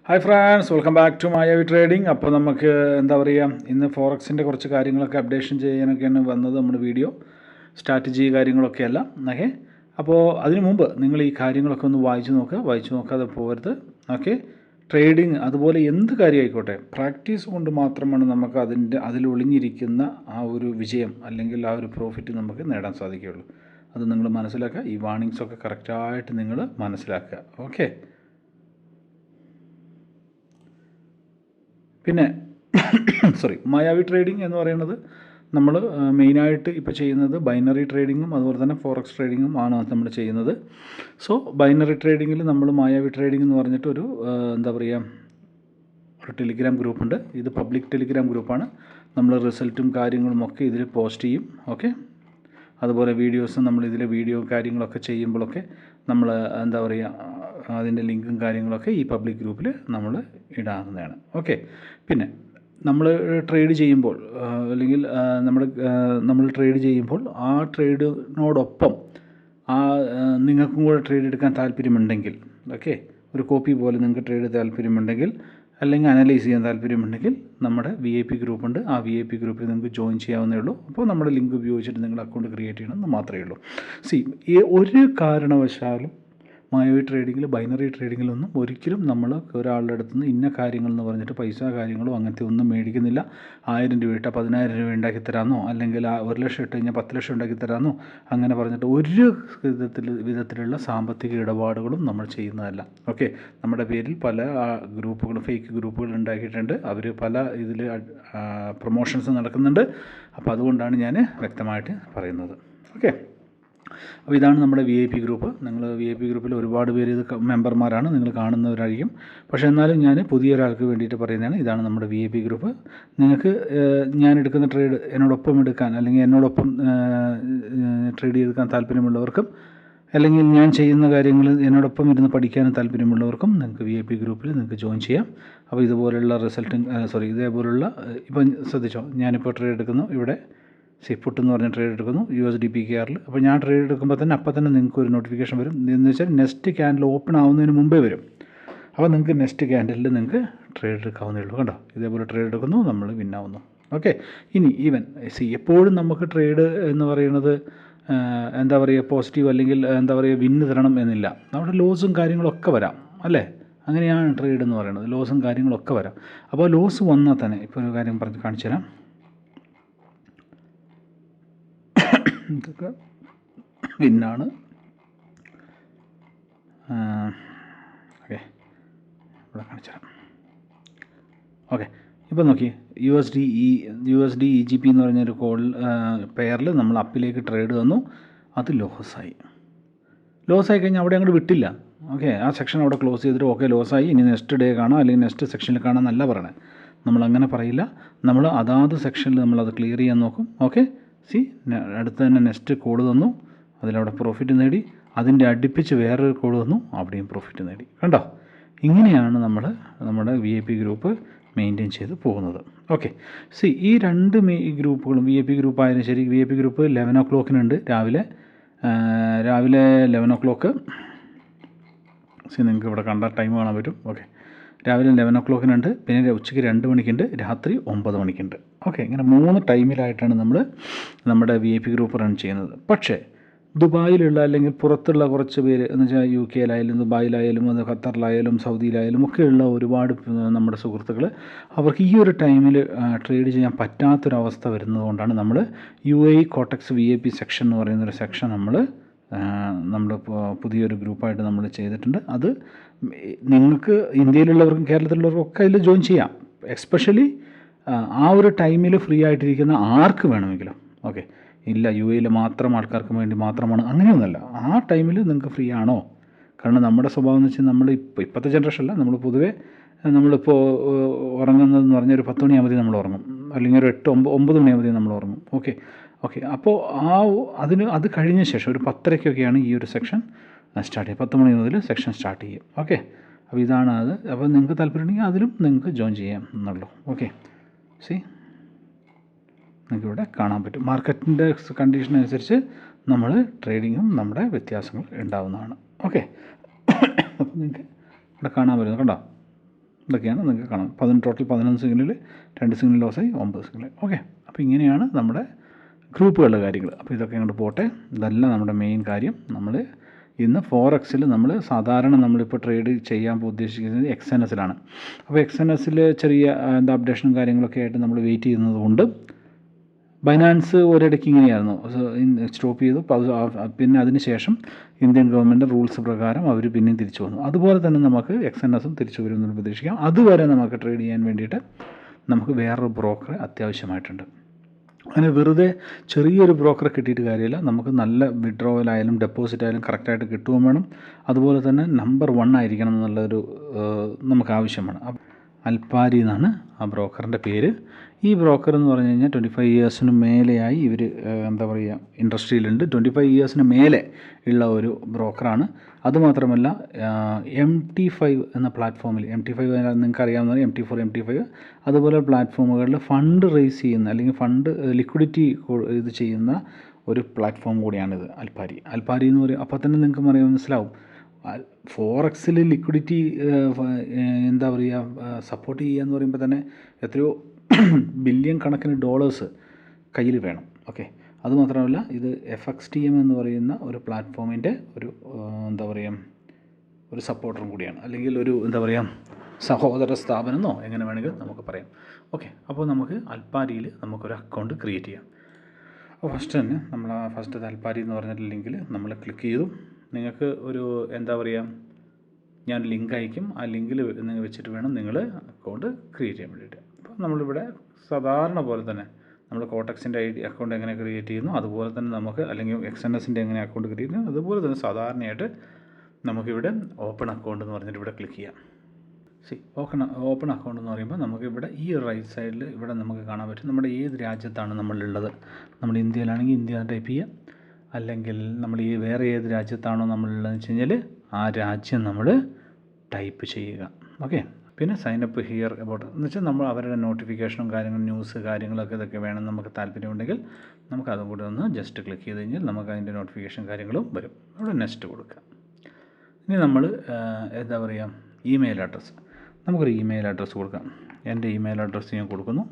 Hi friends, welcome back to Mayavi trading. അപ്പോൾ നമുക്ക് എന്താ പറയുക, ഇന്ന് ഫോറക്സിൻ്റെ കുറച്ച് കാര്യങ്ങളൊക്കെ അപ്ഡേഷൻ ചെയ്യാനൊക്കെയാണ് വന്നത്. നമ്മുടെ വീഡിയോ സ്ട്രാറ്റജി കാര്യങ്ങളൊക്കെയല്ല. ഓക്കെ, അപ്പോൾ അതിനു മുമ്പ് നിങ്ങൾ ഈ കാര്യങ്ങളൊക്കെ ഒന്ന് വായിച്ചു നോക്കാതെ പോകരുത്. ഓക്കെ, ട്രേഡിങ് അതുപോലെ എന്ത് കാര്യമായിക്കോട്ടെ, പ്രാക്ടീസ് കൊണ്ട് മാത്രമാണ് നമുക്ക് അതിൽ ഒളിഞ്ഞിരിക്കുന്ന ആ ഒരു വിജയം അല്ലെങ്കിൽ ആ ഒരു പ്രോഫിറ്റ് നമുക്ക് നേടാൻ സാധിക്കുകയുള്ളൂ. അത് നിങ്ങൾ മനസ്സിലാക്കുക. ഈ വാർണിങ്സൊക്കെ കറക്റ്റായിട്ട് നിങ്ങൾ മനസ്സിലാക്കുക. ഓക്കെ, പിന്നെ മായാവി ട്രേഡിംഗ് എന്ന് പറയുന്നത് നമ്മൾ മെയിനായിട്ട് ഇപ്പോൾ ചെയ്യുന്നത് ബൈനറി ട്രേഡിങ്ങും അതുപോലെ തന്നെ ഫോറക്സ് ട്രേഡിങ്ങും ആണ് നമ്മൾ ചെയ്യുന്നത്. സോ ബൈനറി ട്രേഡിങ്ങിൽ നമ്മൾ മായാവി ട്രേഡിംഗ് എന്ന് പറഞ്ഞിട്ട് ഒരു ടെലിഗ്രാം ഗ്രൂപ്പുണ്ട്. ഇത് പബ്ലിക് ടെലിഗ്രാം ഗ്രൂപ്പാണ്. നമ്മൾ റിസൾട്ടും കാര്യങ്ങളും ഒക്കെ ഇതിൽ പോസ്റ്റ് ചെയ്യും. ഓക്കെ, അതുപോലെ വീഡിയോസ് നമ്മൾ ഇതിൽ വീഡിയോ കാര്യങ്ങളൊക്കെ ചെയ്യുമ്പോഴൊക്കെ നമ്മൾ അതിൻ്റെ ലിങ്കും കാര്യങ്ങളൊക്കെ ഈ പബ്ലിക് ഗ്രൂപ്പിൽ നമ്മൾ ഇടാവുന്നതാണ്. ഓക്കെ, പിന്നെ നമ്മൾ ട്രേഡ് ചെയ്യുമ്പോൾ അല്ലെങ്കിൽ നമ്മൾ ട്രേഡ് ചെയ്യുമ്പോൾ ആ ട്രേഡിനോടൊപ്പം നിങ്ങൾക്കും കൂടെ ട്രേഡ് എടുക്കാൻ താല്പര്യമുണ്ടെങ്കിൽ, ഓക്കെ, ഒരു കോപ്പി പോലെ നിങ്ങൾക്ക് ട്രേഡ് താല്പര്യമുണ്ടെങ്കിൽ അല്ലെങ്കിൽ അനലൈസ് ചെയ്യാൻ താല്പര്യമുണ്ടെങ്കിൽ നമ്മുടെ VIP ഗ്രൂപ്പുണ്ട്. ആ VIP ഗ്രൂപ്പിൽ നിങ്ങൾക്ക് ജോയിൻ ചെയ്യാവുന്നേ ഉള്ളൂ. അപ്പോൾ നമ്മുടെ ലിങ്ക് ഉപയോഗിച്ചിട്ട് നിങ്ങൾ അക്കൗണ്ട് ക്രിയേറ്റ് ചെയ്യണമെന്ന് മാത്രമേ ഉള്ളൂ. ഒരു കാരണവശാലും മായാവി ട്രേഡിങ്ങിൽ ബൈനറി ട്രേഡിങ്ങിലൊന്നും ഒരിക്കലും നമ്മൾ ഒരാളുടെ അടുത്ത് നിന്ന് ഇന്ന കാര്യങ്ങൾ എന്ന് പറഞ്ഞിട്ട് പൈസ കാര്യങ്ങളോ അങ്ങനത്തെ ഒന്നും മേടിക്കുന്നില്ല. 1000 രൂപ ഇട്ടാൽ 10,000 രൂപ ഉണ്ടാക്കി തരാമെന്നോ അല്ലെങ്കിൽ 1 ലക്ഷം ഇട്ട് കഴിഞ്ഞാൽ 10 ലക്ഷം ഉണ്ടാക്കി തരാമെന്നോ അങ്ങനെ പറഞ്ഞിട്ട് ഒരു വിധത്തിലുള്ള സാമ്പത്തിക ഇടപാടുകളും നമ്മൾ ചെയ്യുന്നതല്ല. ഓക്കെ, നമ്മുടെ പേരിൽ പല ഫേക്ക് ഗ്രൂപ്പുകൾ ഉണ്ടാക്കിയിട്ടുണ്ട്. അവർ പല ഇതിൽ പ്രൊമോഷൻസ് നടക്കുന്നുണ്ട്. അപ്പോൾ അതുകൊണ്ടാണ് ഞാൻ വ്യക്തമായിട്ട് പറയുന്നത്. ഓക്കെ, അപ്പോൾ ഇതാണ് നമ്മുടെ VIP ഗ്രൂപ്പ്. നിങ്ങൾ VIP ഗ്രൂപ്പിൽ ഒരുപാട് പേര് ഇത് മെമ്പർമാരാണ്, നിങ്ങൾ കാണുന്നവരായിരിക്കും. പക്ഷേ എന്നാലും ഞാൻ പുതിയൊരാൾക്ക് വേണ്ടിയിട്ട് പറയുന്നതാണ്. ഇതാണ് നമ്മുടെ VIP ഗ്രൂപ്പ്. നിങ്ങൾക്ക് ഞാൻ എടുക്കുന്ന ട്രേഡ് എന്നോടൊപ്പം എടുക്കാൻ അല്ലെങ്കിൽ എന്നോടൊപ്പം ട്രേഡ് ചെയ്തെടുക്കാൻ താല്പര്യമുള്ളവർക്കും അല്ലെങ്കിൽ ഞാൻ ചെയ്യുന്ന കാര്യങ്ങൾ എന്നോടൊപ്പം ഇരുന്ന് പഠിക്കാനും താല്പര്യമുള്ളവർക്കും നിങ്ങൾക്ക് VIP ഗ്രൂപ്പിൽ നിങ്ങൾക്ക് ജോയിൻ ചെയ്യാം. അപ്പോൾ ഇതുപോലുള്ള ഇതേപോലുള്ള ഇപ്പം ശ്രദ്ധിച്ചോ, ഞാനിപ്പോൾ ട്രേഡ് എടുക്കുന്നു. ഇവിടെ പുട്ട് എന്ന് പറഞ്ഞ ട്രേഡ് എടുക്കുന്നു USD PKR. അപ്പോൾ ഞാൻ ട്രേഡ് എടുക്കുമ്പോൾ തന്നെ അപ്പോൾ തന്നെ നിങ്ങൾക്ക് ഒരു നോട്ടിഫിക്കേഷൻ വരും. എന്ന് വെച്ചാൽ നെക്സ്റ്റ് ക്യാൻഡിൽ ഓപ്പൺ ആവുന്നതിന് മുമ്പേ വരും. അപ്പോൾ നിങ്ങൾക്ക് നെക്സ്റ്റ് ക്യാൻഡിലിൽ നിങ്ങൾക്ക് ട്രേഡ് എടുക്കാവുന്നേ ഉള്ളൂ. കണ്ടോ, ഇതേപോലെ ട്രേഡ് എടുക്കുന്നു, നമ്മൾ വിന്നാവുന്നു. ഓക്കെ, ഇനി എപ്പോഴും നമുക്ക് ട്രേഡ് എന്ന് പറയുന്നത് പോസിറ്റീവ് അല്ലെങ്കിൽ വിന്ന് തരണം എന്നില്ല. നമ്മുടെ ലോസും കാര്യങ്ങളൊക്കെ വരാം, അല്ലേ? അങ്ങനെയാണ് ട്രേഡ് എന്ന് പറയുന്നത്. ലോസും കാര്യങ്ങളൊക്കെ വരാം. അപ്പോൾ ലോസ് വന്നാൽ തന്നെ ഇപ്പോൾ ഒരു കാര്യം കാണിച്ചു തരാം. ഇതൊക്കെ വിന്നാണ്. ഓക്കെ, ഇവിടെ കാണിച്ചു തരാം. ഓക്കെ, ഇപ്പോൾ നോക്കി USD EGP എന്ന് പറഞ്ഞൊരു പെയറിൽ നമ്മൾ അപ്പിലേക്ക് ട്രേഡ് തന്നു. അത് ലോസായി കഴിഞ്ഞാൽ അവിടെ അങ്ങോട്ട് വിട്ടില്ല. ഓക്കെ, ആ സെക്ഷൻ അവിടെ ക്ലോസ് ചെയ്തിട്ട് ഓക്കെ ലോസായി, ഇനി നെക്സ്റ്റ് ഡേ കാണാം അല്ലെങ്കിൽ നെക്സ്റ്റ് സെക്ഷനിൽ കാണാം എന്നല്ല പറയണത്. നമ്മളങ്ങനെ പറയില്ല. നമ്മൾ അതാത് സെക്ഷനിൽ നമ്മളത് ക്ലിയർ ചെയ്യാൻ നോക്കും. ഓക്കെ, അടുത്ത് തന്നെ നെക്സ്റ്റ് കോഡ് തന്നു, അതിലവിടെ പ്രോഫിറ്റ് നേടി. അതിൻ്റെ അടുപ്പിച്ച് വേറൊരു കോഡ് തന്നു, അവിടെയും പ്രോഫിറ്റ് നേടി. കണ്ടോ, ഇങ്ങനെയാണ് നമ്മുടെ VIP ഗ്രൂപ്പ് മെയിൻറ്റെയിൻ ചെയ്ത് പോകുന്നത്. ഓക്കെ, ഈ രണ്ട് ഗ്രൂപ്പുകളും VIP ഗ്രൂപ്പ് ആയാലും ശരി, VIP ഗ്രൂപ്പ് 11 o'clockനുണ്ട് രാവിലെ 11 o'clock. നിങ്ങൾക്ക് ഇവിടെ കണ്ട ടൈം കാണാൻ പറ്റും. ഓക്കെ, രാവിലെ 11 o'clockനുണ്ട്, പിന്നെ ഉച്ചയ്ക്ക് 2 മണിക്കുണ്ട്, രാത്രി 9 മണിക്കുണ്ട്. ഓക്കെ, ഇങ്ങനെ 3 ടൈമിലായിട്ടാണ് നമ്മുടെ VIP ഗ്രൂപ്പ് റൺ ചെയ്യുന്നത്. പക്ഷേ ദുബായിലുള്ള അല്ലെങ്കിൽ പുറത്തുള്ള കുറച്ച് പേര് എന്ന് വെച്ചാൽ UK ദുബായിലായാലും അത് ഖത്തറിലായാലും സൗദിയിലായാലും ഒക്കെയുള്ള ഒരുപാട് നമ്മുടെ സുഹൃത്തുക്കൾ, അവർക്ക് ഈ ഒരു ടൈമിൽ ട്രേഡ് ചെയ്യാൻ പറ്റാത്തൊരവസ്ഥ വരുന്നതുകൊണ്ടാണ് നമ്മൾ UAE കോട്ടക്സ് VIP സെക്ഷൻ എന്ന് പറയുന്നൊരു സെക്ഷൻ നമ്മൾ പുതിയൊരു ഗ്രൂപ്പായിട്ട് നമ്മൾ ചെയ്തിട്ടുണ്ട്. അത് നിങ്ങൾക്ക് ഇന്ത്യയിലുള്ളവർക്കും കേരളത്തിലുള്ളവർക്കും ഒക്കെ അതിൽ ജോയിൻ ചെയ്യാം. എസ്പെഷ്യലി ആ ഒരു ടൈമിൽ ഫ്രീ ആയിട്ടിരിക്കുന്ന ആർക്ക് വേണമെങ്കിലും. ഓക്കെ, ഇല്ല UAE മാത്രം ആൾക്കാർക്ക് വേണ്ടി മാത്രമാണ്, അങ്ങനെയൊന്നുമല്ല. ആ ടൈമിൽ നിങ്ങൾക്ക് ഫ്രീ ആണോ? കാരണം നമ്മുടെ സ്വഭാവം എന്ന് വെച്ചാൽ ഇപ്പോഴത്തെ ജനറേഷനല്ല, നമ്മൾ പൊതുവേ നമ്മളിപ്പോൾ ഉറങ്ങുന്നതെന്ന് പറഞ്ഞാൽ ഒരു 10 മണിയാകുമ്പോൾ നമ്മൾ ഉറങ്ങും, അല്ലെങ്കിൽ ഒരു 8-9 മണിയാകുമ്പോൾ നമ്മൾ ഉറങ്ങും. ഓക്കെ, അപ്പോൾ അത് കഴിഞ്ഞ ശേഷം ഒരു 10:30-ക്കൊക്കെയാണ് ഈ ഒരു സെക്ഷൻ സ്റ്റാർട്ട് ചെയ്യുക. 10 മണി മുതൽ സെക്ഷൻ സ്റ്റാർട്ട് ചെയ്യും. ഓക്കെ, അപ്പോൾ ഇതാണ് അത്. അപ്പോൾ നിങ്ങൾക്ക് താല്പര്യമുണ്ടെങ്കിൽ അതിലും നിങ്ങൾക്ക് ജോയിൻ ചെയ്യാം എന്നുള്ളൂ. ഓക്കെ, നിങ്ങൾക്കിവിടെ കാണാൻ പറ്റും. മാർക്കറ്റിൻ്റെ കണ്ടീഷൻ അനുസരിച്ച് നമ്മൾ ട്രേഡിങ്ങും നമ്മുടെ വ്യത്യാസങ്ങൾ ഉണ്ടാവുന്നതാണ്. ഓക്കെ, അപ്പോൾ നിങ്ങൾക്ക് ഇവിടെ കാണാൻ പറ്റുന്നത് കണ്ടോ, ഇതൊക്കെയാണ് നിങ്ങൾക്ക് കാണാം. ടോട്ടൽ 11 സിഗ്നൽ, 2 സിഗ്നൽ ലോസായി 9 സിഗ്നൽ. ഓക്കെ, അപ്പോൾ ഇങ്ങനെയാണ് നമ്മുടെ ഗ്രൂപ്പുകളുടെ കാര്യങ്ങൾ. അപ്പോൾ ഇതൊക്കെ അങ്ങോട്ട് പോട്ടെ. ഇതല്ല നമ്മുടെ മെയിൻ കാര്യം. നമ്മൾ ഇന്ന് ഫോറക്സിൽ നമ്മൾ സാധാരണ നമ്മളിപ്പോൾ ട്രേഡ് ചെയ്യാൻ ഉദ്ദേശിക്കുന്നത് XNSലാണ്. അപ്പോൾ XNSൽ ചെറിയ അപ്ഡേഷനും കാര്യങ്ങളൊക്കെ ആയിട്ട് നമ്മൾ വെയിറ്റ് ചെയ്യുന്നത് കൊണ്ട് ബൈനാൻസ് ഒരിടയ്ക്ക് ഇങ്ങനെയായിരുന്നു, സ്റ്റോപ്പ് ചെയ്തു. പിന്നെ അതിന് ശേഷം ഇന്ത്യൻ ഗവൺമെൻറ് റൂൾസ് പ്രകാരം അവർ പിന്നെയും തിരിച്ചു വന്നു. അതുപോലെ തന്നെ നമുക്ക് XNSും തിരിച്ചു വരുമെന്ന് പ്രതീക്ഷിക്കാം. അതുവരെ നമുക്ക് ട്രേഡ് ചെയ്യാൻ വേണ്ടിയിട്ട് നമുക്ക് വേറൊരു ബ്രോക്കറെ അത്യാവശ്യമായിട്ടുണ്ട്. അങ്ങനെ വെറുതെ ചെറിയൊരു ബ്രോക്കറെ കിട്ടിയിട്ട് കാര്യമില്ല. നമുക്ക് നല്ല വിഡ്രോവലായാലും ഡെപ്പോസിറ്റ് ആയാലും കറക്റ്റായിട്ട് കിട്ടുകയും വേണം. അതുപോലെ തന്നെ നമ്പർ 1 ആയിരിക്കണം എന്നുള്ളൊരു നമുക്ക് ആവശ്യമാണ്. അൽപാരി എന്നാണ് ആ ബ്രോക്കറിൻ്റെ പേര്. ഈ ബ്രോക്കർ എന്ന് പറഞ്ഞു കഴിഞ്ഞാൽ 25 ഇയേഴ്സിന് മേലെയായി ഇവർ ഇൻഡസ്ട്രിയിലുണ്ട്. 25 ഇയേഴ്സിന് മേലെ ഉള്ള ഒരു ബ്രോക്കറാണ്. അതുമാത്രമല്ല MT5 എന്ന പ്ലാറ്റ്ഫോമിൽ, MT5 നിങ്ങൾക്ക് അറിയാവുന്നത്, MT4, MT5 അതുപോലെ പ്ലാറ്റ്ഫോമുകളിൽ ഫണ്ട് റേസ് ചെയ്യുന്ന അല്ലെങ്കിൽ ഫണ്ട് ലിക്വിഡിറ്റി ഇത് ചെയ്യുന്ന ഒരു പ്ലാറ്റ്ഫോം കൂടിയാണിത് അൽപാരി എന്ന് പറയും. അപ്പോൾ തന്നെ നിങ്ങൾക്ക് മനസ്സിലാവും ഫോറക്സിൽ ലിക്വിഡിറ്റി സപ്പോർട്ട് ചെയ്യുക എന്ന് പറയുമ്പോൾ തന്നെ എത്രയോ ബില്യൺ കണക്കിന് ഡോളേഴ്സ് കയ്യിൽ വേണം. ഓക്കെ, അതുമാത്രമല്ല ഇത് FXTM എന്ന് പറയുന്ന ഒരു പ്ലാറ്റ്ഫോമിൻ്റെ ഒരു ഒരു സപ്പോർട്ടറും കൂടിയാണ്, അല്ലെങ്കിൽ ഒരു സഹോദര സ്ഥാപനമെന്നോ എങ്ങനെ വേണമെങ്കിൽ നമുക്ക് പറയാം. ഓക്കെ, അപ്പോൾ നമുക്ക് അൽപാരിയിൽ നമുക്കൊരു അക്കൗണ്ട് ക്രിയേറ്റ് ചെയ്യാം. അപ്പോൾ ഫസ്റ്റ് തന്നെ നമ്മൾ ഫസ്റ്റത്തെ അൽപാരി എന്ന് പറഞ്ഞിട്ട് ലിങ്കിൽ നമ്മൾ ക്ലിക്ക് ചെയ്തു. നിങ്ങൾക്ക് ഒരു ഞാൻ ലിങ്ക് അയക്കും. ആ ലിങ്കിൽ നിങ്ങൾ വെച്ചിട്ട് വേണം നിങ്ങൾ അക്കൗണ്ട് ക്രിയേറ്റ് ചെയ്യാൻ വേണ്ടിയിട്ട്. അപ്പോൾ നമ്മളിവിടെ സാധാരണ പോലെ തന്നെ നമ്മൾ കോട്ടക്സിൻ്റെ അക്കൗണ്ട് എങ്ങനെ ക്രിയേറ്റ് ചെയ്യുന്നു അതുപോലെ തന്നെ നമുക്ക്, അല്ലെങ്കിൽ XNSൻ്റെ എങ്ങനെ അക്കൗണ്ട് ക്രിയേറ്റ് ചെയ്യുന്നു അതുപോലെ തന്നെ സാധാരണയായിട്ട് നമുക്കിവിടെ ഓപ്പൺ അക്കൗണ്ട് എന്ന് പറഞ്ഞിട്ട് ഇവിടെ ക്ലിക്ക് ചെയ്യാം. ഓപ്പൺ അക്കൗണ്ട് എന്ന് പറയുമ്പോൾ നമുക്കിവിടെ ഈ റൈറ്റ് സൈഡിൽ ഇവിടെ നമുക്ക് കാണാൻ പറ്റും നമ്മുടെ ഏത് രാജ്യത്താണ് നമ്മളുള്ളത്. നമ്മൾ ഇന്ത്യയിലാണെങ്കിൽ ഇന്ത്യ ടൈപ്പ് ചെയ്യുക, അല്ലെങ്കിൽ നമ്മൾ ഈ വേറെ ഏത് രാജ്യത്താണോ നമ്മളുള്ളതെന്ന് വെച്ച് കഴിഞ്ഞാൽ ആ രാജ്യം നമ്മൾ ടൈപ്പ് ചെയ്യുക. ഓക്കെ, പിന്നെ സൈനപ്പ് ഹിയർ അബൌട്ട് എന്ന് വെച്ചാൽ നമ്മൾ അവരുടെ നോട്ടിഫിക്കേഷനും കാര്യങ്ങളും ന്യൂസ് കാര്യങ്ങളൊക്കെ ഇതൊക്കെ വേണം നമുക്ക് താല്പര്യമുണ്ടെങ്കിൽ നമുക്ക് അതും കൂടി ഒന്ന് ജസ്റ്റ് ക്ലിക്ക് ചെയ്ത് കഴിഞ്ഞാൽ നമുക്ക് അതിൻ്റെ നോട്ടിഫിക്കേഷൻ കാര്യങ്ങളും വരും. അവിടെ നെക്സ്റ്റ് കൊടുക്കുക. ഇനി നമ്മൾ ഇമെയിൽ അഡ്രസ്സ്, നമുക്കൊരു ഇമെയിൽ അഡ്രസ്സ് കൊടുക്കാം. എൻ്റെ ഇമെയിൽ അഡ്രസ്സ് ഞാൻ കൊടുക്കുന്നു.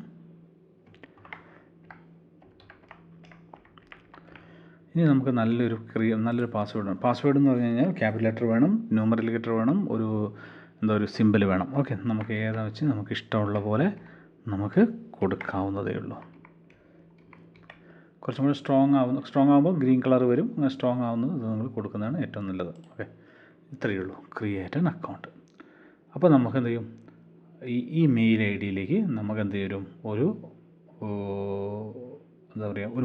ഇനി നമുക്ക് നല്ലൊരു പാസ്വേഡ് എന്ന് പറഞ്ഞു കഴിഞ്ഞാൽ ക്യാപിറ്റൽ ലെറ്റർ വേണം, ന്യൂമറൽ ലെറ്റർ വേണം, ഒരു സിമ്പിൾ വേണം. ഓക്കെ, നമുക്ക് ഏതാ വെച്ച് നമുക്ക് ഇഷ്ടമുള്ള പോലെ നമുക്ക് കൊടുക്കാവുന്നതേ ഉള്ളൂ. കുറച്ചും കൂടി സ്ട്രോങ് ആകുമ്പോൾ ഗ്രീൻ കളർ വരും. അങ്ങനെ സ്ട്രോങ് ആവുന്നത് ഇത് നിങ്ങൾ കൊടുക്കുന്നതാണ് ഏറ്റവും നല്ലത്. ഓക്കെ, ഇത്രയേ ഉള്ളൂ. Create an account. അപ്പോൾ നമുക്ക് എന്ത് ചെയ്യും, ഈ മെയിൽ ID നമുക്ക് എന്ത് ചെയ്യും, ഒരു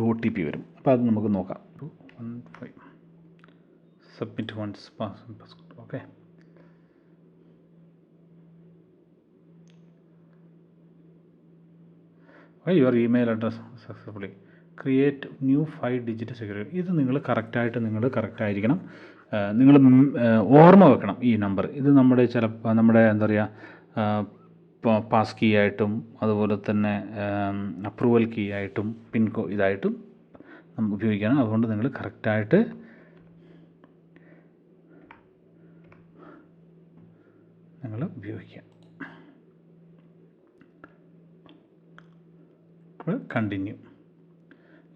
OTP വരും. അപ്പോൾ അത് നമുക്ക് നോക്കാം. 215 submit once password. Okay, your email address successfully create new 5-digit security. ഇത് നിങ്ങൾ കറക്റ്റായിരിക്കണം. നിങ്ങൾ ഓർമ്മ വെക്കണം ഈ നമ്പർ. ഇത് നമ്മുടെ പാസ് കീ ആയിട്ടും അതുപോലെ തന്നെ അപ്രൂവൽ കീ ആയിട്ടും ഇതായിട്ടും നമുക്ക് ഉപയോഗിക്കണം. അതുകൊണ്ട് നിങ്ങൾ കറക്റ്റായിട്ട് നിങ്ങൾ ഉപയോഗിക്കുക. കണ്ടിന്യൂ.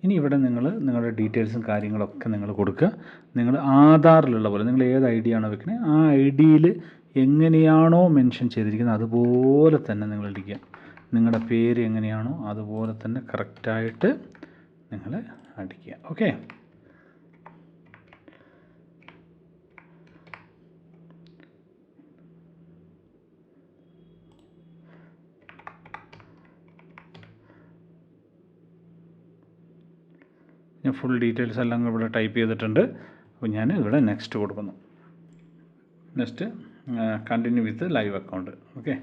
ഇനി ഇവിടെ നിങ്ങളുടെ ഡീറ്റെയിൽസും കാര്യങ്ങളൊക്കെ നിങ്ങൾ കൊടുക്കുക. നിങ്ങൾ ആധാറിലുള്ള പോലെ നിങ്ങൾ ഏത് ID ആണോ വെക്കുന്നത് ആ IDയിൽ എങ്ങനെയാണോ മെൻഷൻ ചെയ്തിരിക്കുന്നത് അതുപോലെ തന്നെ നിങ്ങൾ അടിക്കുക. നിങ്ങളുടെ പേര് എങ്ങനെയാണോ അതുപോലെ തന്നെ കറക്റ്റായിട്ട് നിങ്ങൾ അടിക്കുക. ഓക്കെ, ഞാൻ ഫുൾ ഡീറ്റെയിൽസ് എല്ലാം ഇവിടെ ടൈപ്പ് ചെയ്തിട്ടുണ്ട്. അപ്പോൾ ഞാൻ ഇവിടെ നെക്സ്റ്റ് കൊടുക്കുന്നു. നെക്സ്റ്റ് കണ്ടിന്യൂ വിത്ത് ലൈവ് അക്കൗണ്ട്. ഓക്കെ,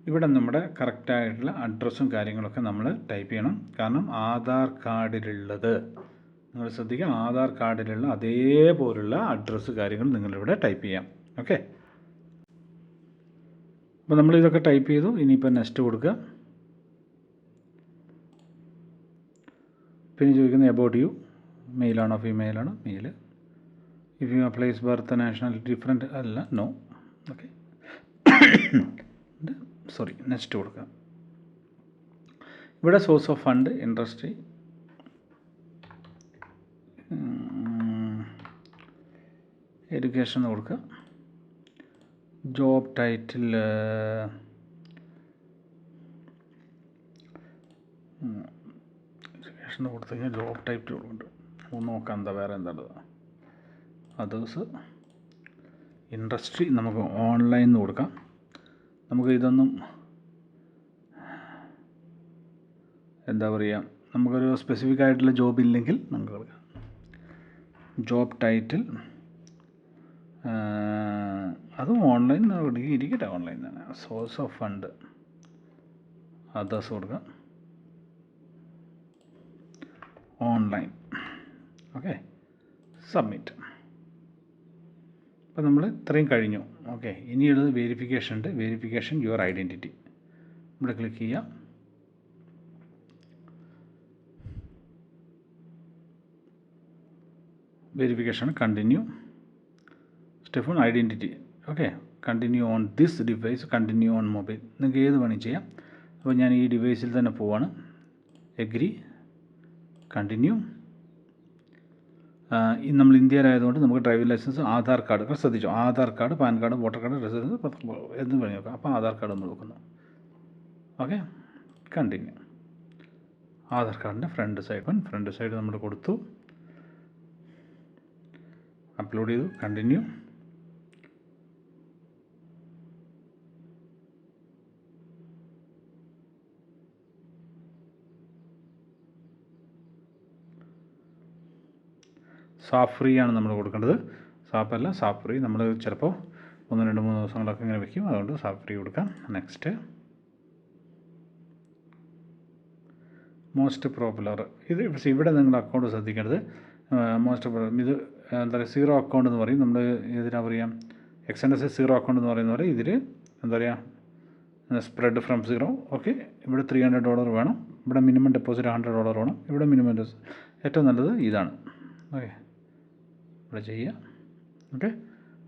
ഇവിടെ നമ്മുടെ കറക്റ്റായിട്ടുള്ള അഡ്രസ്സും കാര്യങ്ങളൊക്കെ നമ്മൾ ടൈപ്പ് ചെയ്യണം. കാരണം ആധാർ കാർഡിലുള്ളത് നിങ്ങൾ ശ്രദ്ധിക്കുക, ആധാർ കാർഡിലുള്ള അതേപോലുള്ള അഡ്രസ്സ് കാര്യങ്ങൾ നിങ്ങളിവിടെ ടൈപ്പ് ചെയ്യാം. ഓക്കെ, അപ്പോൾ നമ്മളിതൊക്കെ ടൈപ്പ് ചെയ്തു. ഇനിയിപ്പോൾ നെക്സ്റ്റ് കൊടുക്കുക. പിന്നെ ചോദിക്കുന്നത് എബൌട്ട് യു, മെയിലാണോ ഫീമെയിലാണോ male. If you place birth nationality different അല്ല, നോ. ഓക്കെ, സോറി, നെക്സ്റ്റ് കൊടുക്കാം. ഇവിടെ source of fund, industry, education കൊടുക്കുക. ജോബ് ടൈറ്റിൽ എഡ്യൂക്കേഷൻ കൊടുത്തു കഴിഞ്ഞാൽ ജോബ് ടൈറ്റിൽ കൊടുക്കുന്നുണ്ട്. ഒന്ന് നോക്കാം എന്താ വേറെ എന്താണത്. അതേഴ്സ്, ഇൻഡസ്ട്രി നമുക്ക് ഓൺലൈൻ എന്ന് കൊടുക്കാം. നമുക്ക് ഇതൊന്നും എന്താ പറയുക, നമുക്കൊരു സ്പെസിഫിക് ആയിട്ടുള്ള ജോബ് ഇല്ലെങ്കിൽ നമുക്ക് കൊടുക്കാം. ജോബ് ടൈറ്റിൽ അതും ഓൺലൈൻ ഇരിക്കട്ടെ, ഓൺലൈൻ തന്നെ. സോഴ്സ് ഓഫ് ഫണ്ട്, അതേഴ്സ് കൊടുക്കാം, ഓൺലൈൻ. Okay, submit. അപ്പോൾ നമ്മൾ ഇത്രയും കഴിഞ്ഞു. ഓക്കെ, ഇനിയുള്ളത് വെരിഫിക്കേഷൻ ഉണ്ട്. Verification your identity. ഇവിടെ ക്ലിക്ക് ചെയ്യാം. Verification continue. Step 1 identity. Okay, continue on this device, continue on mobile. നിങ്ങൾക്ക് ഏത് വേണമെങ്കിൽ ചെയ്യാം. അപ്പോൾ ഞാൻ ഈ ഡിവൈസിൽ തന്നെ പോവാണ്. Agree, continue. നമ്മൾ ഇന്ത്യയിലായതുകൊണ്ട് നമുക്ക് ഡ്രൈവിംഗ് ലൈസൻസ്, ആധാർ കാർഡ് ഒക്കെ ശ്രദ്ധിച്ചു. Aadhaar card, PAN card, voter card, residence എന്ന് പറഞ്ഞു നോക്കാം. അപ്പോൾ ആധാർ കാർഡ് നമ്മൾ നോക്കുന്നു. Okay, continue. ആധാർ കാർഡിൻ്റെ ഫ്രണ്ട് സൈഡ് നമ്മൾ കൊടുത്തു, അപ്ലോഡ് ചെയ്തു, കണ്ടിന്യൂ. സാഫ് ഫ്രീ ആണ് നമ്മൾ കൊടുക്കേണ്ടത്. സാപ്പല്ല, സാഫ് ഫ്രീ. നമ്മൾ ചിലപ്പോൾ 1, 2, 3 ദിവസങ്ങളൊക്കെ ഇങ്ങനെ വയ്ക്കും, അതുകൊണ്ട് സാഫ് ഫ്രീ കൊടുക്കാം. Next, most popular. ഇത് ഇവിടെ നിങ്ങൾ അക്കൗണ്ട് ശ്രദ്ധിക്കേണ്ടത്. മോസ്റ്റ് പോപ്പുലർ ഇത് എന്താ പറയുക, സീറോ അക്കൗണ്ട് എന്ന് പറയും. നമ്മൾ ഇതിനാ പറയുക, XNSS സീറോ അക്കൗണ്ട് എന്ന് പറയുന്ന പോലെ ഇതിൽ എന്താ പറയുക, സ്പ്രെഡ് ഫ്രം സീറോ. ഓക്കെ, ഇവിടെ $300 വേണം. ഇവിടെ മിനിമം ഡെപ്പോസിറ്റ് $100 വേണം. ഇവിടെ മിനിമം ഏറ്റവും നല്ലത് ഇതാണ്. ഓക്കെ, ഇവിടെ ചെയ്യുക. ഓക്കെ,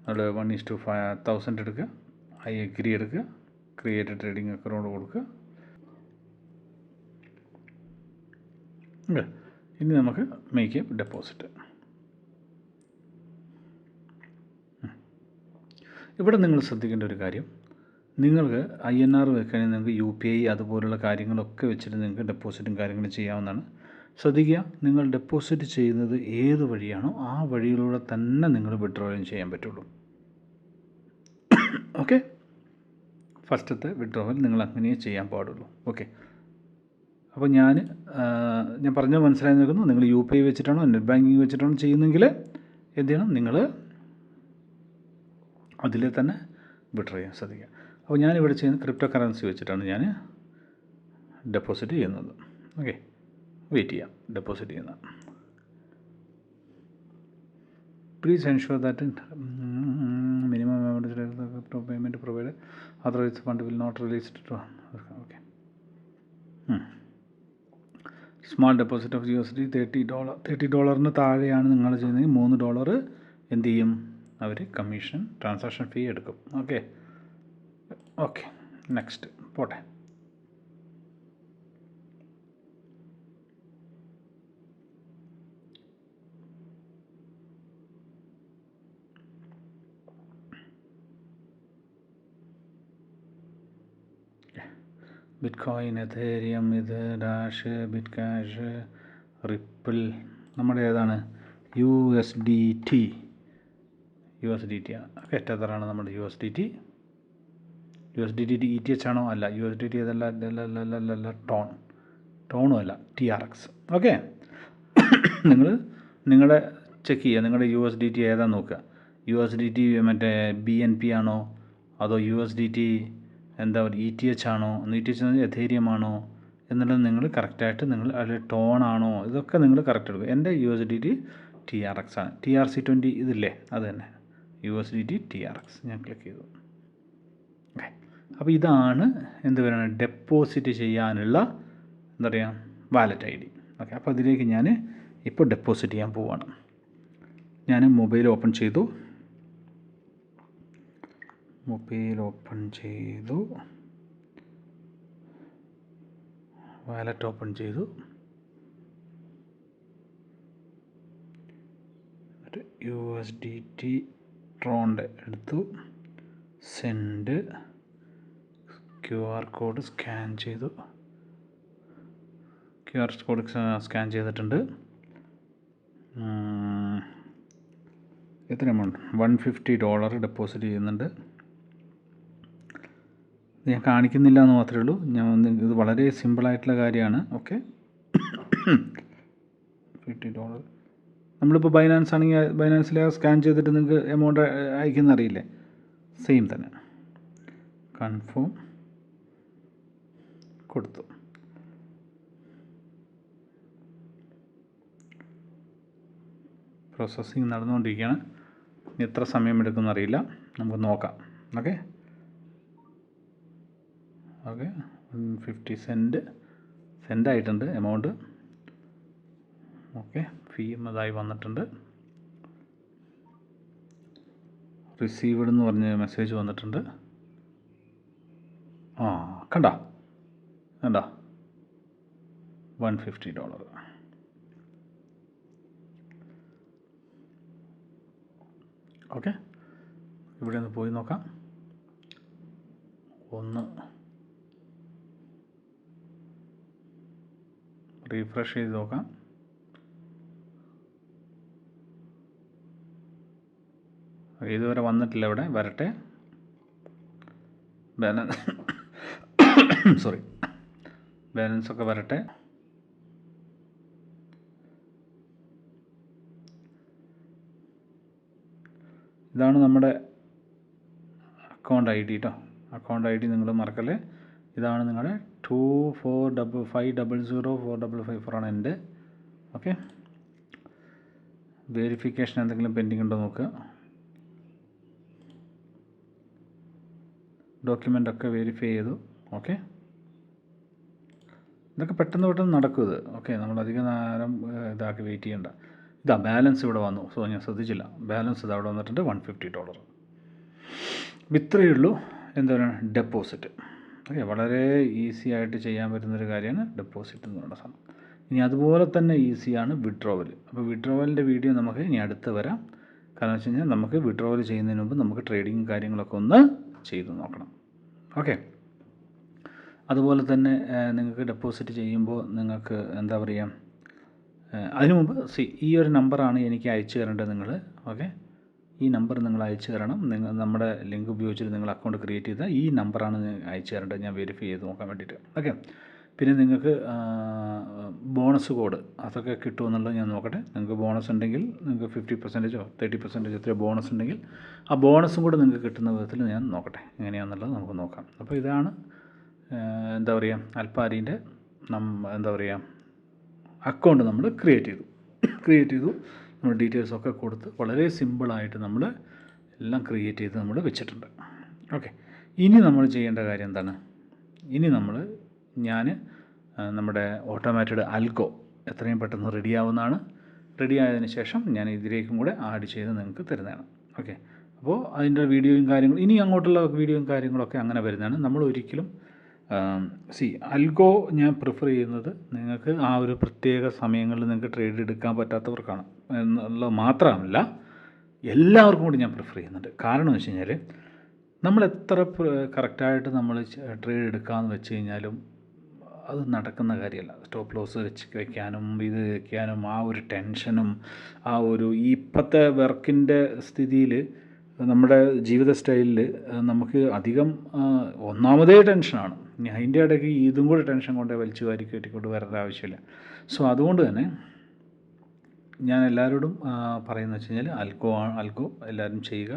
നമ്മൾ 1:5,000 എടുക്കുക. ഐ എഗ്രി എടുക്കുക. ക്രിയേറ്റ് ട്രേഡിംഗ് അക്കൗണ്ട് കൊടുക്കുക. ഓക്കെ, ഇനി നമുക്ക് മേക്ക് എ ഡെപ്പോസിറ്റ്. ഇവിടെ നിങ്ങൾ ശ്രദ്ധിക്കേണ്ട ഒരു കാര്യം, നിങ്ങൾക്ക് INR വെക്കുകയാണെങ്കിൽ നിങ്ങൾക്ക് UPI അതുപോലുള്ള കാര്യങ്ങളൊക്കെ വെച്ചിട്ട് നിങ്ങൾക്ക് ഡെപ്പോസിറ്റും കാര്യങ്ങളും ചെയ്യാവുന്നതാണ്. ശ്രദ്ധിക്കുക, നിങ്ങൾ ഡെപ്പോസിറ്റ് ചെയ്യുന്നത് ഏത് വഴിയാണോ ആ വഴിയിലൂടെ തന്നെ നിങ്ങൾ വിഡ്രോയും ചെയ്യാൻ പറ്റുള്ളൂ. ഓക്കെ, ഫസ്റ്റത്തെ വിഡ്രോവൽ നിങ്ങൾ അങ്ങനെ ചെയ്യാൻ പാടുള്ളൂ. ഓക്കെ, അപ്പോൾ ഞാൻ പറഞ്ഞത് മനസ്സിലായി നിൽക്കുന്നു. നിങ്ങൾ UPI വെച്ചിട്ടാണോ നെറ്റ് ബാങ്കിങ് വെച്ചിട്ടാണോ ചെയ്യുന്നെങ്കിൽ എന്ത് ചെയ്യണം, നിങ്ങൾ അതിൽ തന്നെ വിഡ്രോ ചെയ്യാൻ ശ്രദ്ധിക്കുക. അപ്പോൾ ഞാനിവിടെ ചെയ്യുന്ന ക്രിപ്റ്റോ കറൻസി വെച്ചിട്ടാണ് ഞാൻ ഡെപ്പോസിറ്റ് ചെയ്യുന്നത്. ഓക്കെ, വെയിറ്റ് ചെയ്യാം ഡെപ്പോസിറ്റ് ചെയ്യുന്ന. Please ensure that minimum crypto payment provide otherwise fund will not release to. Okay, small deposit of USD $30 താഴെയാണ് നിങ്ങൾ ചെയ്യുന്നതെങ്കിൽ $3 എന്ത് ചെയ്യും, അവർ കമ്മീഷൻ ട്രാൻസാക്ഷൻ ഫീ എടുക്കും. ഓക്കെ, ഓക്കെ, നെക്സ്റ്റ് പോട്ടെ. ബിറ്റ്കോയിൻ, എഥേരിയം, ഇത് ഡാഷ്, ബിറ്റ് ക്യാഷ്, റിപ്പിൾ. നമ്മുടെ ഏതാണ്, USDT ആണ്. ഓക്കെ, എത്രയാണ് നമ്മുടെ USDT ETH ആണോ? അല്ല. USDT ഏതല്ല, ടോണും അല്ല, TRX. ഓക്കെ, നിങ്ങളുടെ ചെക്ക് ചെയ്യുക, നിങ്ങളുടെ USDT ഏതാണെന്ന് നോക്കുക. USDT മറ്റേ BNB ആണോ അതോ USDT എന്താ പറയുക ETH ആണോ? ETH എഥേരിയം ആണോ എന്നുള്ളത് നിങ്ങൾ കറക്റ്റായിട്ട് നിങ്ങൾ അതിൽ ടോണാണോ ഇതൊക്കെ നിങ്ങൾ കറക്റ്റ് എടുക്കുക. എൻ്റെ USDT TRX ആണ്. TRC20 ഇതില്ലേ, അത് തന്നെ USDT TRX. ഞാൻ ക്ലിക്ക് ചെയ്തു. ഓക്കെ, അപ്പോൾ ഇതാണ് എന്ത് പറയുക, ഡെപ്പോസിറ്റ് ചെയ്യാനുള്ള എന്താ പറയുക വാലറ്റ് ID. ഓക്കെ, അപ്പോൾ അതിലേക്ക് ഞാൻ ഇപ്പോൾ ഡെപ്പോസിറ്റ് ചെയ്യാൻ പോവുകയാണ്. ഞാൻ മൊബൈൽ ഓപ്പൺ ചെയ്തു, വാലറ്റ് ഓപ്പൺ ചെയ്തു, USDT ട്രോണിൻ്റെ എടുത്തു, സെൻഡ്, QR കോഡ് സ്കാൻ ചെയ്തു, QR കോഡ് സ്കാൻ ചെയ്തിട്ടുണ്ട്. എത്ര എമൗണ്ട്? $150 ഡെപ്പോസിറ്റ് ചെയ്യുന്നുണ്ട്. ഞാൻ കാണിക്കുന്നില്ല എന്ന് മാത്രമേ ഉള്ളൂ. ഇത് വളരെ സിമ്പിളായിട്ടുള്ള കാര്യമാണ്. ഓക്കെ, $50. നമ്മളിപ്പോൾ ബൈനാൻസ് ആണെങ്കിൽ ബൈനാൻസിൽ സ്കാൻ ചെയ്തിട്ട് നിങ്ങൾക്ക് എമൗണ്ട് അയക്കുന്ന അറിയില്ലേ, സെയിം തന്നെ. കൺഫേം കൊടുത്തു. പ്രോസസ്സിങ് നടന്നുകൊണ്ടിരിക്കുകയാണ്. എത്ര സമയം എടുക്കുമെന്ന് അറിയില്ല, നമുക്ക് നോക്കാം. ഓക്കെ, 150 സെൻഡ് ആയിട്ടുണ്ട് എമൗണ്ട്. ഓക്കെ, ഫീയും അതായി വന്നിട്ടുണ്ട്. റിസീവ്ഡ് എന്ന് പറഞ്ഞ് മെസ്സേജ് വന്നിട്ടുണ്ട്. കണ്ട $150. ഓക്കെ, ഇവിടെ ഒന്ന് പോയി നോക്കാം. ഒന്ന് റീഫ്രഷ് ചെയ്ത് നോക്കാം. ഇതുവരെ വന്നിട്ടില്ല. ഇവിടെ വരട്ടെ. ബാലൻസ് ഒക്കെ വരട്ടെ. ഇതാണ് നമ്മുടെ അക്കൗണ്ട് ID കേട്ടോ. അക്കൗണ്ട് ID നിങ്ങൾ മറക്കല്ലേ. ഇതാണ് നിങ്ങളുടെ 2455004554 ആണ് എൻ്റെ. ഓക്കെ, വെരിഫിക്കേഷൻ എന്തെങ്കിലും പെൻഡിങ് ഉണ്ടോ നോക്കുക. ഡോക്യുമെൻ്റ് ഒക്കെ വെരിഫൈ ചെയ്തു. ഓക്കെ, ഇതൊക്കെ പെട്ടെന്ന് നടക്കും ഇത്. ഓക്കെ, നമ്മൾ അധികം നേരം ഇതാക്കി വെയിറ്റ് ചെയ്യേണ്ട. ബാലൻസ് ഇവിടെ വന്നു. ഞാൻ ശ്രദ്ധിച്ചില്ല. ബാലൻസ് ഇത് അവിടെ വന്നിട്ടുണ്ട്, $150. ഇത്രയേ ഉള്ളൂ എന്താണ് ഡെപ്പോസിറ്റ്. ഓക്കെ, വളരെ ഈസി ആയിട്ട് ചെയ്യാൻ പറ്റുന്നൊരു കാര്യമാണ് ഡെപ്പോസിറ്റ് എന്ന് പറയുന്ന സാധനം. ഇനി അതുപോലെ തന്നെ ഈസിയാണ് വിഡ്രോവൽ. അപ്പോൾ വിഡ്രോവലിൻ്റെ വീഡിയോ നമുക്ക് ഇനി അടുത്ത് വരാം. കാരണം വെച്ച് കഴിഞ്ഞാൽ നമുക്ക് വിഡ്രോവൽ ചെയ്യുന്നതിന് മുമ്പ് നമുക്ക് ട്രേഡിങ് കാര്യങ്ങളൊക്കെ ഒന്ന് ചെയ്ത് നോക്കണം. ഓക്കെ, അതുപോലെ തന്നെ നിങ്ങൾക്ക് ഡെപ്പോസിറ്റ് ചെയ്യുമ്പോൾ നിങ്ങൾക്ക് എന്താ പറയുക, അതിനു മുമ്പ് ഈ ഒരു നമ്പറാണ് എനിക്ക് അയച്ചു തരേണ്ടത് നിങ്ങൾ. ഓക്കെ, ഈ നമ്പർ നിങ്ങൾ അയച്ചു തരണം. നിങ്ങൾ നമ്മുടെ ലിങ്ക് ഉപയോഗിച്ചിട്ട് നിങ്ങൾ അക്കൗണ്ട് ക്രിയേറ്റ് ചെയ്താൽ ഈ നമ്പറാണ് അയച്ചു തരേണ്ടത്. ഞാൻ വെരിഫൈ ചെയ്ത് നോക്കാൻ വേണ്ടിയിട്ട്. ഓക്കെ, പിന്നെ നിങ്ങൾക്ക് ബോണസ് കോഡ് അതൊക്കെ കിട്ടുമെന്നുള്ളത് ഞാൻ നോക്കട്ടെ. നിങ്ങൾക്ക് ബോണസ് ഉണ്ടെങ്കിൽ നിങ്ങൾക്ക് 50%ഓ 30% എത്രയോ ബോണസ് ഉണ്ടെങ്കിൽ ആ ബോണസും കൂടെ നിങ്ങൾക്ക് കിട്ടുന്ന വിധത്തിൽ ഞാൻ നോക്കട്ടെ എങ്ങനെയാണെന്നുള്ളത് നമുക്ക് നോക്കാം. അപ്പോൾ ഇതാണ് എന്താ പറയുക, അൽപ്പാരീൻ്റെ എന്താ പറയുക അക്കൗണ്ട് നമ്മൾ ക്രിയേറ്റ് ചെയ്തു. നമ്മൾ ഡീറ്റെയിൽസൊക്കെ കൊടുത്ത് വളരെ സിമ്പിളായിട്ട് നമ്മൾ എല്ലാം ക്രിയേറ്റ് ചെയ്ത് നമ്മൾ വെച്ചിട്ടുണ്ട്. ഓക്കെ, ഇനി നമ്മൾ ചെയ്യേണ്ട കാര്യം എന്താണ്? ഇനി ഞാൻ നമ്മുടെ ഓട്ടോമാറ്റഡ് അൽഗോ എത്രയും പെട്ടെന്ന് റെഡിയാവുന്നതാണ്. റെഡിയായതിന് ശേഷം ഞാൻ ഇതിലേക്കും കൂടെ ആഡ് ചെയ്ത് നിങ്ങൾക്ക് തരുന്നതാണ്. ഓക്കെ, അപ്പോൾ അതിൻ്റെ വീഡിയോയും കാര്യങ്ങളും ഇനി അങ്ങോട്ടുള്ള വീഡിയോയും കാര്യങ്ങളൊക്കെ അങ്ങനെ വരുന്നതാണ്. നമ്മൾ ഒരിക്കലും അൽഗോ ഞാൻ പ്രിഫർ ചെയ്യുന്നത് നിങ്ങൾക്ക് ആ ഒരു പ്രത്യേക സമയങ്ങളിൽ നിങ്ങൾക്ക് ട്രേഡ് എടുക്കാൻ പറ്റാത്തവർക്കാണ് എന്നുള്ളത് മാത്രമല്ല, എല്ലാവർക്കും കൂടി ഞാൻ പ്രിഫർ ചെയ്യുന്നുണ്ട്. കാരണം എന്ന് വെച്ച് കഴിഞ്ഞാൽ നമ്മൾ എത്ര കറക്റ്റായിട്ട് നമ്മൾ ട്രേഡ് എടുക്കാമെന്ന് വെച്ച് കഴിഞ്ഞാലും അത് നടക്കുന്ന കാര്യമല്ല. സ്റ്റോപ്പ് ലോസ് വയ്ക്കാനും ഇത് വയ്ക്കാനും ആ ഒരു ടെൻഷനും ആ ഒരു ഇപ്പോഴത്തെ വർക്കിൻ്റെ സ്ഥിതിയിൽ നമ്മുടെ ജീവിത സ്റ്റൈലിൽ നമുക്ക് അധികം ഒന്നാമതേ ടെൻഷനാണ്. ഇനി അതിൻ്റെ ഇടയ്ക്ക് ഇതും കൂടി ടെൻഷൻ കൊണ്ട് വലിച്ചു വാരി കയറ്റിക്കൊണ്ട് വരേണ്ട ആവശ്യമില്ല. സോ അതുകൊണ്ട് തന്നെ ഞാൻ എല്ലാവരോടും പറയുന്നത് വെച്ച് കഴിഞ്ഞാൽ അൽഗോ എല്ലാവരും ചെയ്യുക.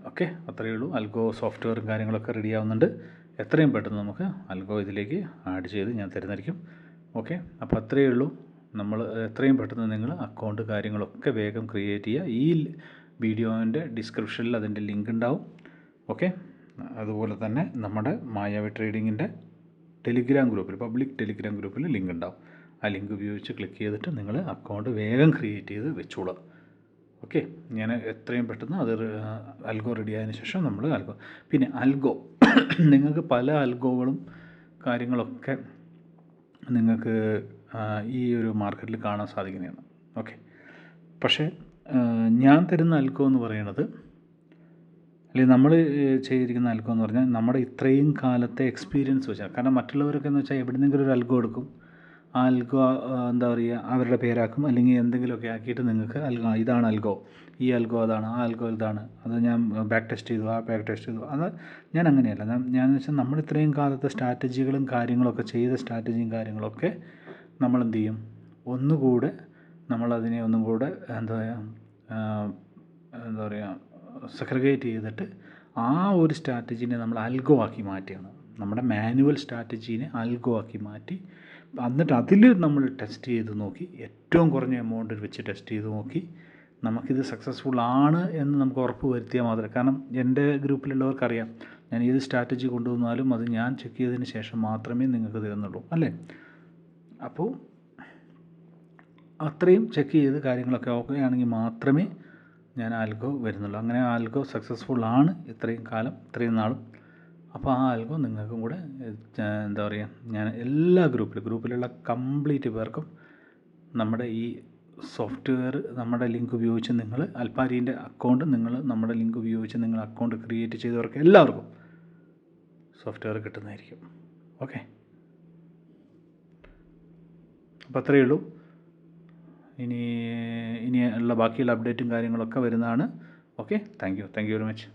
ഓക്കെ, അത്രയേ ഉള്ളൂ. അൽഗോ സോഫ്റ്റ്വെയറും കാര്യങ്ങളൊക്കെ റെഡി ആവുന്നുണ്ട്. എത്രയും പെട്ടെന്ന് നമുക്ക് അൽഗോ ഇതിലേക്ക് ആഡ് ചെയ്ത് ഞാൻ തരുന്നതായിരിക്കും. ഓക്കെ, അപ്പോൾ അത്രയേ ഉള്ളൂ. നമ്മൾ എത്രയും പെട്ടെന്ന് നിങ്ങൾ അക്കൗണ്ട് കാര്യങ്ങളൊക്കെ വേഗം ക്രിയേറ്റ് ചെയ്യുക. ഈ വീഡിയോൻ്റെ ഡിസ്ക്രിപ്ഷനിൽ അതിൻ്റെ ലിങ്ക് ഉണ്ടാവും. ഓക്കെ, അതുപോലെ തന്നെ നമ്മുടെ മായാവി ട്രേഡിങ്ങിൻ്റെ ടെലിഗ്രാം ഗ്രൂപ്പിൽ പബ്ലിക് ടെലിഗ്രാം ഗ്രൂപ്പിൽ ലിങ്ക് ഉണ്ടാവും. ആ ലിങ്ക് ഉപയോഗിച്ച് ക്ലിക്ക് ചെയ്തിട്ട് നിങ്ങൾ അക്കൗണ്ട് വേഗം ക്രിയേറ്റ് ചെയ്ത് വെച്ചോളുക. ഓക്കെ, ഞാൻ എത്രയും പെട്ടെന്ന് അത് അൽഗോ റെഡി ആയതിനു ശേഷം നമ്മൾ പിന്നെ അൽഗോ നിങ്ങൾക്ക് പല അൽഗോകളും കാര്യങ്ങളൊക്കെ നിങ്ങൾക്ക് ഈ ഒരു മാർക്കറ്റിൽ കാണാൻ സാധിക്കുന്നതാണ്. ഓക്കെ, പക്ഷേ ഞാൻ തരുന്ന അൽഗോ എന്ന് പറയുന്നത്, അല്ലെങ്കിൽ നമ്മൾ ചെയ്തിരിക്കുന്ന അൽഗോ എന്ന് പറഞ്ഞാൽ നമ്മുടെ ഇത്രയും കാലത്തെ എക്സ്പീരിയൻസ് വെച്ചാൽ, കാരണം മറ്റുള്ളവരൊക്കെ എന്ന് വെച്ചാൽ എവിടെന്നെങ്കിലും ഒരു അൽഗോ എടുക്കും, ആ അൽഗോ എന്താ പറയുക അവരുടെ പേരാക്കും, അല്ലെങ്കിൽ എന്തെങ്കിലുമൊക്കെ ആക്കിയിട്ട് നിങ്ങൾക്ക് ഇതാണ് അൽഗോ, ഈ അൽഗോ അതാണ്, ആ അൽഗോ ഇതാണ്, അത് ഞാൻ ബാക്ക് ടെസ്റ്റ് ചെയ്തു, ആ ബാക്ക് ടെസ്റ്റ് ചെയ്തു. അത് ഞാൻ അങ്ങനെയല്ല. ഞാൻ വെച്ചാൽ നമ്മൾ ഇത്രയും കാലത്തെ സ്ട്രാറ്റജികളും കാര്യങ്ങളൊക്കെ ചെയ്ത സ്ട്രാറ്റജിയും കാര്യങ്ങളൊക്കെ നമ്മൾ എന്ത് ചെയ്യും, ഒന്നുകൂടെ നമ്മളതിനെ ഒന്നും കൂടെ എന്താ പറയുക സെഗ്രിഗേറ്റ് ചെയ്തിട്ട് ആ ഒരു സ്ട്രാറ്റജീനെ നമ്മൾ അൽഗോ ആക്കി മാറ്റുകയാണ്. നമ്മുടെ മാനുവൽ സ്ട്രാറ്റജീനെ അൽഗോ ആക്കി മാറ്റി, എന്നിട്ട് അതിൽ നമ്മൾ ടെസ്റ്റ് ചെയ്ത് നോക്കി, ഏറ്റവും കുറഞ്ഞ എമൗണ്ടിൽ വെച്ച് ടെസ്റ്റ് ചെയ്ത് നോക്കി നമുക്കിത് സക്സസ്ഫുൾ ആണ് എന്ന് നമുക്ക് ഉറപ്പ് വരുത്തിയാൽ മാത്രമേ, കാരണം എൻ്റെ ഗ്രൂപ്പിലുള്ളവർക്കറിയാം ഞാൻ ഏത് സ്ട്രാറ്റജി കൊണ്ടുവന്നാലും അത് ഞാൻ ചെക്ക് ചെയ്തതിന് ശേഷം മാത്രമേ നിങ്ങൾക്ക് തരുന്നുള്ളൂ, അല്ലേ? അപ്പോൾ അത്രയും ചെക്ക് ചെയ്ത് കാര്യങ്ങളൊക്കെ ഓക്കെ ആണെങ്കിൽ മാത്രമേ ഞാൻ ആൽഗോ വരുന്നുള്ളൂ. അങ്ങനെ ആൽഗോ സക്സസ്ഫുൾ ആണ് ഇത്രയും കാലം, ഇത്രയും നാളും. അപ്പോൾ ആ ആൽഗോ നിങ്ങൾക്കും കൂടെ എന്താ പറയുക, ഞാൻ എല്ലാ ഗ്രൂപ്പിലുള്ള കംപ്ലീറ്റ് പേർക്കും നമ്മുടെ ഈ സോഫ്റ്റ്വെയർ, നമ്മുടെ ലിങ്ക് ഉപയോഗിച്ച് നിങ്ങൾ അൽപ്പാരീൻ്റെ അക്കൗണ്ട് നമ്മുടെ ലിങ്ക് ഉപയോഗിച്ച് നിങ്ങൾ അക്കൗണ്ട് ക്രിയേറ്റ് ചെയ്തവർക്ക് എല്ലാവർക്കും സോഫ്റ്റ്വെയർ കിട്ടുന്നതായിരിക്കും. ഓക്കെ, അപ്പോൾ അത്രയേ ഉള്ളൂ. ഇനി ഉള്ള ബാക്കിയുള്ള അപ്ഡേറ്റും കാര്യങ്ങളൊക്കെ വരുന്നതാണ്. Okay, thank you very much.